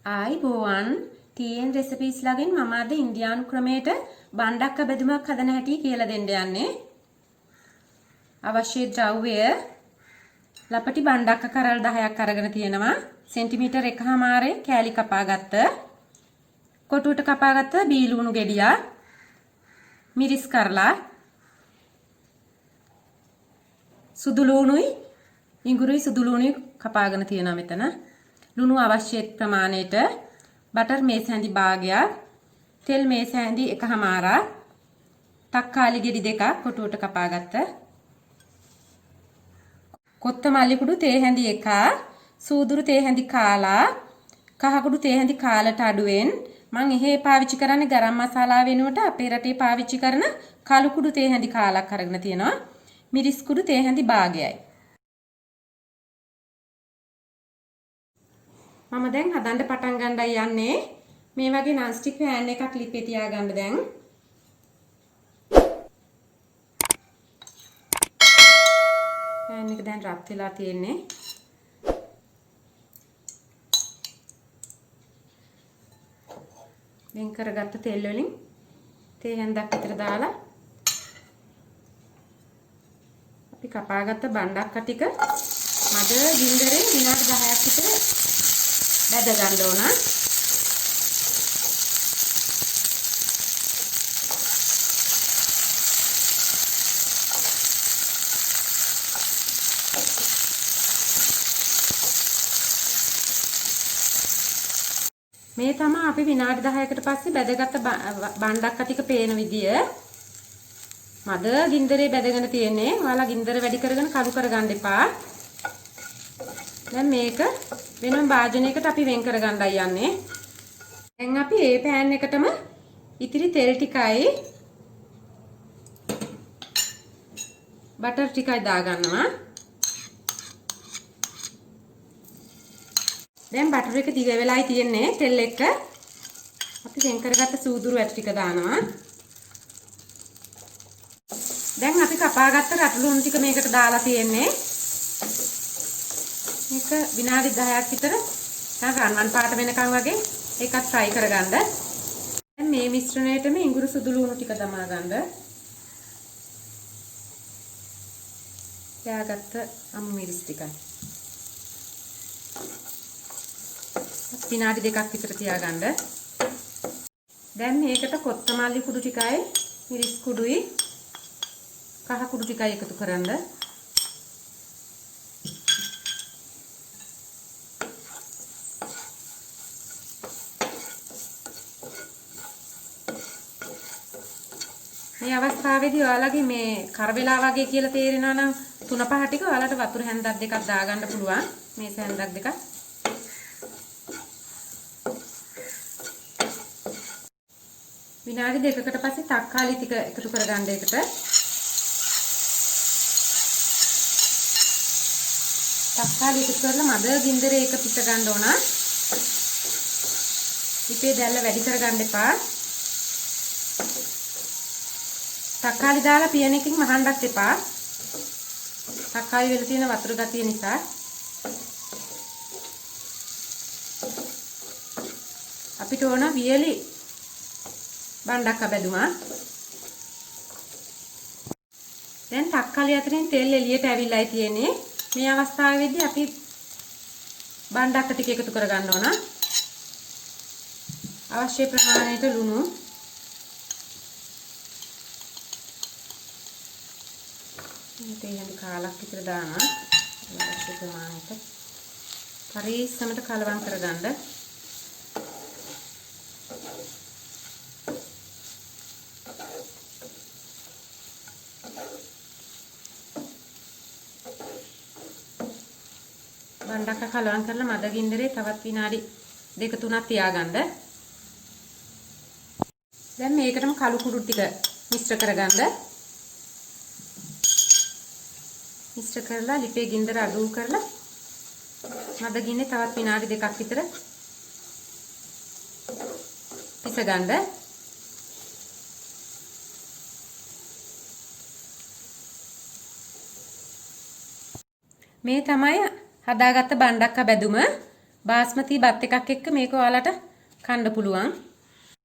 ආයිබෝවන් TN recipes ලාගෙන් මම අද ඉන්දියානු ක්‍රමයට බණ්ඩක්ක බෙදුමක් හදන හැටි කියලා දෙන්න යන්නේ. අවශ්‍ය ද්‍රව්‍ය ලපටි බණ්ඩක්ක කරල් 10ක් අරගෙන තියෙනවා. සෙන්ටිමීටර් 1.5 කෑලි කපාගත්ත. කොටුවට කපාගත්ත බීලුණු ගෙඩියක්. මිරිස් කරලා. සුදු ලුණුයි ඉඟුරුයි සුදු ලුණුයි කපාගෙන තියෙනවා මෙතන. ලුණු අවශ්‍ය ප්‍රමාණයට බටර් මේස හැඳි භාගයක් තෙල් මේස හැඳි 1/2 තක්කාලි ගෙඩි දෙකක් කොටුවට කපාගත්ත කොත්තමල්ලි කුඩු තේ හැඳි එකක් සූදුරු තේ හැඳි කාලා කහ කුඩු තේ හැඳි කාලට අඩුවෙන් මම එහෙ පාවිච්චි කරන්නේ ගරම් මසාලා වෙනුවට අපේ රටේ පාවිච්චි කරන කළු කුඩු තේ හැඳි කාලක් අරගෙන තියෙනවා මිරිස් කුඩු තේ හැඳි භාගයයි මම දැන් හදන්න පටන් ගන්නයි යන්නේ මේ වගේ non stick pan එකක් ලිපේ තියාගන්න දැන් pan එක දැන් රත් වෙලා තියෙන්නේ වෙන් කරගත්ත තෙල් වලින් තේ හැන්දක් විතර දාලා අපි කපාගත්ත බණ්ඩක්ක ටික මද ගින්දරේ විනාඩි 10ක් විතර බැද ගන්න ඕන. මේ තමයි අපි විනාඩි 10කට පස්සේ බැදගත්ත බණ්ඩක්ක ටික පේන විදිය. මද ගින්දරේ බැදගෙන තියෙන්නේ. ඔයාලා ගින්දර වැඩි කරගෙන කළු කරගන්න එපා. දැන් මේක වෙනම භාජනයකට අපි වෙන් කරගන්නයි යන්නේ. දැන් අපි මේ pan එකටම ඉතිරි තෙල් ටිකයි බටර් ටිකයි දාගන්නවා. දැන් බටර් එක දිග වෙලායි තියෙන්නේ තෙල් එක්ක. අපි වෙන් කරගත්ත සූදුරු ඇට ටික දානවා. දැන් අපි කපාගත්ත රටලුණු ටික මේකට දාලා තියෙන්නේ. මේක විනාඩි 10ක් විතර රන්වන් පාට වෙනකන් වගේ ඒකත් ෆ්‍රයි කරගන්න. දැන් මේ මිශ්‍රණයටම ඉඟුරු සුදු ලුණු ටික දමා ගන්න. ත්‍යාගත්ත අමු මිරිස් ටිකයි. විනාඩි 2ක් විතර තියාගන්න. දැන් මේකට කොත්තමල්ලි කුඩු ටිකයි මිරිස් කුඩුයි කහ කුඩු ටිකයි එකතු කරන්න. මේ අවස්ථාවේදී ඔයාලගේ මේ කරවෙලා වගේ කියලා තේරෙනවා නම් 3-5 ටික ඔයාලට වතුර හැන්දක් දෙකක් දාගන්න පුළුවන්. මේ හැන්දක් දෙකක්. විනාඩි 2කට පස්සේ තක්කාලි ටික එකතු කරගන්න එකට. තක්කාලි එකතු කරලා මද ගින්දරේ එක පිට ගන්න ඕන. ඉපේ දැල්ල වැඩි කරගන්න එපා. තක්කාලි දාලා පියන එකකින් මහන්නත් එපා. තක්කාලි වල තියෙන වතුර ගතිය නිසා. අපිට ඕන වියලි බණ්ඩක්ක බැදුමා. දැන් තක්කාලි අතරින් තෙල් එළියට ඇවිල්ලායි තියෙන්නේ. මේ අවස්ථාවේදී අපි බණ්ඩක්ක ටික එකතු කරගන්න ඕන. අවශ්‍ය ප්‍රමාණයට ලුණු තේ හැඳි කාලක් විතර දානවා. අවශ්‍ය ප්‍රමාණයට පරිස්සමට කලවම් කරගන්න. බණ්ඩක්ක කලවම් කරලා මද ගින්දරේ තවත් විනාඩි 2-3ක් තියාගන්න. දැන් මේකටම කළු කුඩු ටික මිශ්‍ර කරගන්න. මිශ්‍ර කරලා ලිපේ ගින්දර අඩු කරලා මද ගින්නේ තවත් විනාඩි 2ක් විතර පිස ගන්න. මේ තමයි හදාගත්ත බණ්ඩක්ක බැදුම. බාස්මති බත් එකක් එක්ක මේක ඔයාලට කන්න පුළුවන්.